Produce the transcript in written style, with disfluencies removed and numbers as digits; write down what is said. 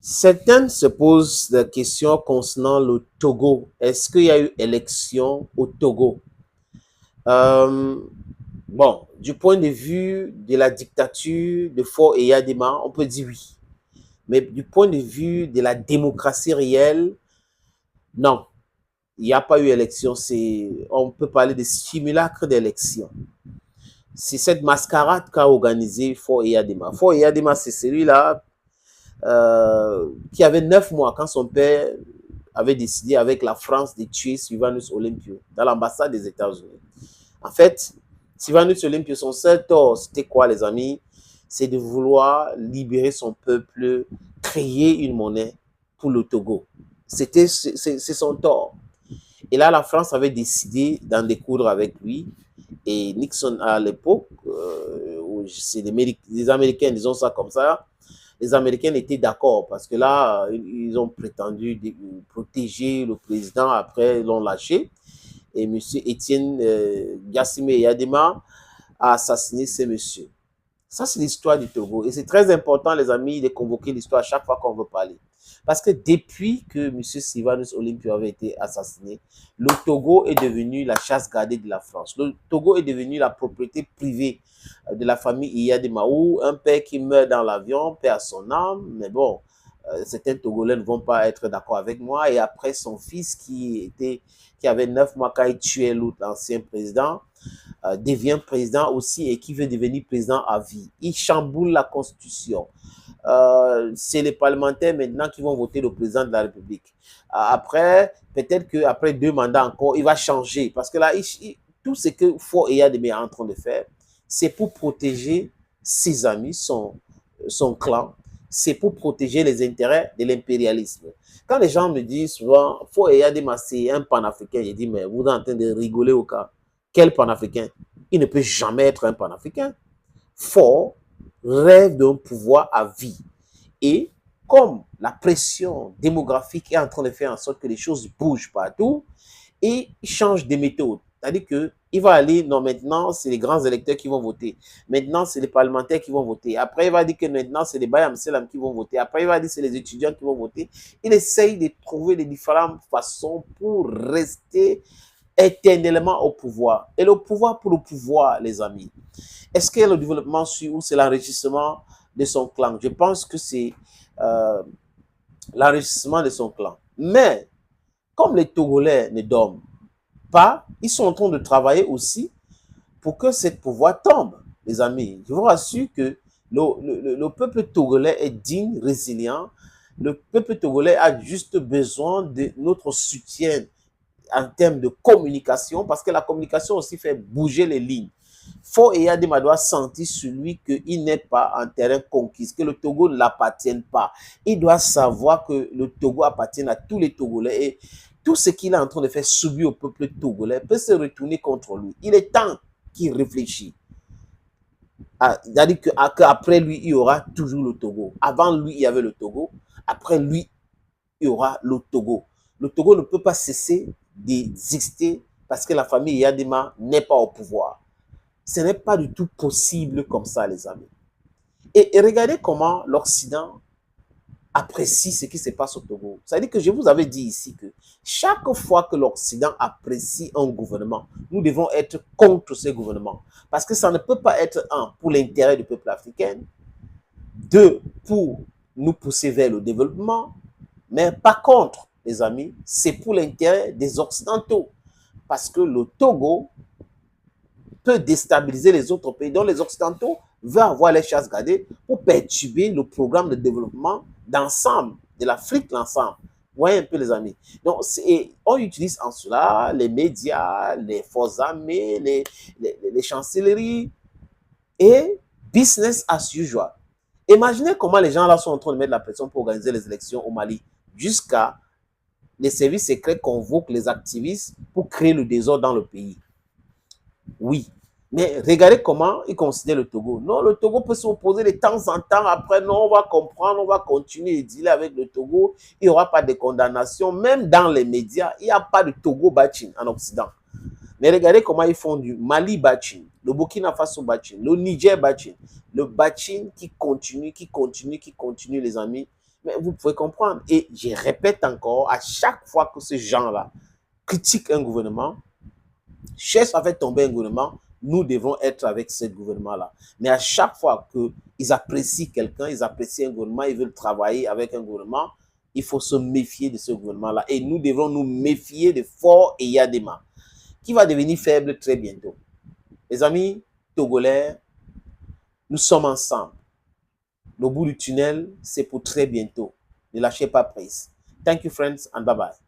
Certains se posent des questions concernant le Togo. Est-ce qu'il y a eu élection au Togo? Euh, bon, du point de vue de la dictature de Faure Eyadema, on peut dire oui. Mais du point de vue de la démocratie réelle, non. Il n'y a pas eu élection. On peut parler de simulacre d'élection. C'est cette mascarade qu'a organisé Faure Eyadema. Faure Eyadema, c'est celui-là qui avait 9 mois quand son père avait décidé avec la France de tuer Sylvanus Olympio dans l'ambassade des États-Unis. En fait, Sylvanus Olympio, son seul tort, c'était quoi, les amis? C'est de vouloir libérer son peuple, créer une monnaie pour le Togo. C'est son tort. Et là, la France avait décidé d'en découdre avec lui. Et Nixon, à l'époque, c'est les Américains, disons ça comme ça, les Américains étaient d'accord parce que là, ils ont prétendu protéger le président, après ils l'ont lâché. Et M. Étienne Gassime Yadema a assassiné ces messieurs. Ça, c'est l'histoire du Togo. Et c'est très important, les amis, de convoquer l'histoire à chaque fois qu'on veut parler. Parce que depuis que M. Sylvanus Olympio avait été assassiné, le Togo est devenu la chasse gardée de la France. Le Togo est devenu la propriété privée de la famille Iyadema, où un père qui meurt dans l'avion perd son âme, mais bon, certains Togolais ne vont pas être d'accord avec moi. Et après, son fils qui avait 9 mois quand il tuait l'ancien président, devient président aussi et qui veut devenir président à vie. Il chamboule la constitution. C'est les parlementaires maintenant qui vont voter le président de la République. Après, peut-être qu'après 2 mandats encore, il va changer. Parce que là, tout ce que Faure Eyadema est en train de faire, c'est pour protéger ses amis, son clan. C'est pour protéger les intérêts de l'impérialisme. Quand les gens me disent souvent, Faure Eyadema, c'est un panafricain, je dis, mais vous êtes en train de rigoler au cas. Quel panafricain? Il ne peut jamais être un panafricain. Faure rêve d'un pouvoir à vie. Et comme la pression démographique est en train de faire en sorte que les choses bougent partout, et il change de méthode. C'est-à-dire qu'il va aller, non, maintenant, c'est les grands électeurs qui vont voter. Maintenant, c'est les parlementaires qui vont voter. Après, il va dire que maintenant, c'est les Bayam Selam qui vont voter. Après, il va dire que c'est les étudiants qui vont voter. Il essaye de trouver des différentes façons pour rester éternellement au pouvoir. Et le pouvoir pour le pouvoir, les amis. Est-ce que le développement suit ou c'est l'enrichissement de son clan? Je pense que c'est l'enrichissement de son clan. Mais, comme les Togolais ne dorment pas, ils sont en train de travailler aussi pour que ce pouvoir tombe, les amis. Je vous rassure que le peuple togolais est digne, résilient. Le peuple togolais a juste besoin de notre soutien en termes de communication, parce que la communication aussi fait bouger les lignes. Faure Eyadema doit sentir celui qu'il n'est pas en terrain conquis, que le Togo ne l'appartient pas. Il doit savoir que le Togo appartient à tous les Togolais et tout ce qu'il est en train de faire subir au peuple togolais peut se retourner contre lui. Il est temps qu'il réfléchisse. C'est-à-dire qu'après lui, il y aura toujours le Togo. Avant lui, il y avait le Togo. Après lui, il y aura le Togo. Le Togo ne peut pas cesser d'exister parce que la famille Eyadema n'est pas au pouvoir. Ce n'est pas du tout possible comme ça, les amis. Et regardez comment l'Occident apprécie ce qui se passe au Togo. C'est-à-dire que je vous avais dit ici que chaque fois que l'Occident apprécie un gouvernement, nous devons être contre ce gouvernement. Parce que ça ne peut pas être, un, pour l'intérêt du peuple africain, deux, pour nous pousser vers le développement, mais par contre, les amis, c'est pour l'intérêt des Occidentaux. Parce que le Togo peut déstabiliser les autres pays. Donc les Occidentaux veulent avoir les chasses gardées pour perturber le programme de développement d'ensemble, de l'Afrique l'ensemble. Vous voyez un peu, les amis. Donc, on utilise en cela les médias, les forces armées, les chancelleries et business as usual. Imaginez comment les gens là sont en train de mettre la pression pour organiser les élections au Mali, jusqu'à les services secrets convoquent les activistes pour créer le désordre dans le pays. Oui. Mais regardez comment ils considèrent le Togo. Non, le Togo peut s'opposer de temps en temps. Après, non, on va comprendre, on va continuer de dealer avec le Togo. Il n'y aura pas de condamnation. Même dans les médias, il n'y a pas de Togo bashing en Occident. Mais regardez comment ils font du Mali bashing, le Burkina Faso bashing, le Niger bashing. Le bashing qui continue, les amis. Mais vous pouvez comprendre. Et je répète encore, à chaque fois que ces gens-là critiquent un gouvernement, cherchent à faire tomber un gouvernement, nous devons être avec ce gouvernement-là. Mais à chaque fois qu'ils apprécient quelqu'un, ils apprécient un gouvernement, ils veulent travailler avec un gouvernement, il faut se méfier de ce gouvernement-là. Et nous devons nous méfier de Faure Eyadema, qui va devenir faible très bientôt. Les amis togolais, nous sommes ensemble. Le bout du tunnel, c'est pour très bientôt. Ne lâchez pas prise. Thank you, friends, and bye-bye.